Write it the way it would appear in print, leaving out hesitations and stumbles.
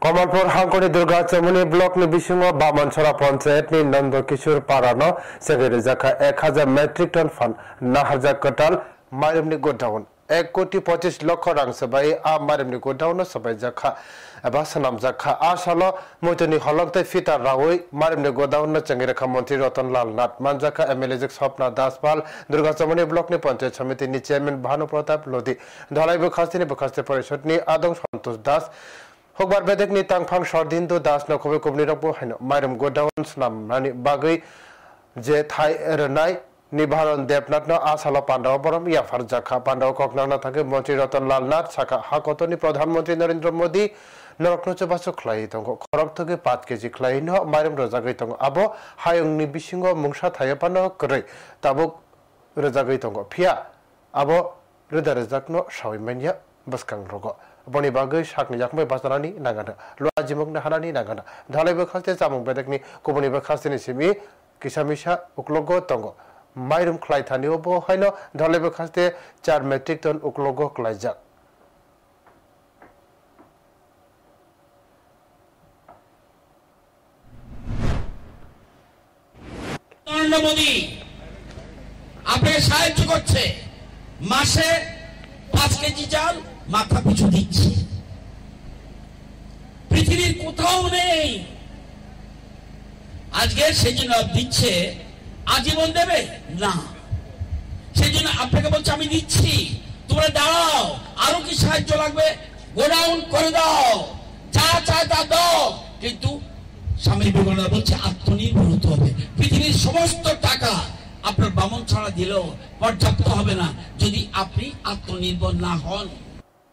Kamalpur हांगकोनी Durga चमुनी block नि बिसिङाव बामनसरा पञ्चायतनि Nandkishore पारानो सेगेरे जाखा 1000 metric ton फान नाहाजा कटाल माइरमनि गोडाउन 1 कोटी 25 लाख रां सबाय आ माइरमनि गोडाउन सबाय जाखा एबा सनाम जाखा आसालो मोतनि हलंते फिटा रावै माइरमनि गोडाउन चंगेरेखा मंत्री रतनलाल नाथ मानजाखा एमएलए जक सपना दासपाल दुर्गा चमुनी ब्लॉक नि पंचायत समितिनि चेयरमैन भानु प्रताप लोधी धलाइबो खास्तिनि बखास्ते परिषदनि आदं सन्तोष दास हकबार बेदेकनि तांफां शर्दिन्दु दास नखबे कुबनि रकबो हायनो माइरम गोडाउन सनाम नानि बागै जे थाय रनाय निभारन देवनाथ न आसाला पांडव बरम याफार जाखा पांडव ककनाना थाके मंत्री रतनलाल नाथ साखा हाकतनि प्रधानमंत्री नरेंद्र मोदी नरकनो चबासो खलाई तंगो खरक थगे 5 केजि खलाई न माइरम रजागै तंगो आबो हायंनि बिसिङाव मुंसा थायपानो करै ताबो रजागै तंगो फिया आबो रोदा रजाकनो सावैमानिया बसकां रगो बनि बागै साकनि जाखमै बाजारानि नागाना लुआजिमकना हानानि नागाना धालाइबो खास्ते जामुं बेदेकनि कुबनिबो खास्तेनि सिमि किसामिसा उक्लगो तंगो माइरम खलाई थानिओबो हायनो धालाइबो खास्ते 4 मेट्रिक टन उक्लगो खलाइजा নরেন্দ্র মোদি আপনাকে সাহায্য করছে মাসে 5 কেজি চাল মাথা পিছু দিচ্ছে পৃথিবীর কোথাও নেই আজকে সেজন্য দিচ্ছে আজীবন দেবে না সেজন্য আপনাকে বলছে আমি দিচ্ছি তোমরা দাঁড়াও আরো কি সাহায্য লাগবে গোডাউন করে দাও যা চায় তা দাও কিন্তু স্বামী বিবেকানন্দ বলছে আত্মনির্ভর হতে হবে পৃথিবীর সমস্ত টাকা আপনার বামন ছাড়া দিলেও পর্যাপ্ত হবে না যদি আপনি আত্মনির্ভর না হন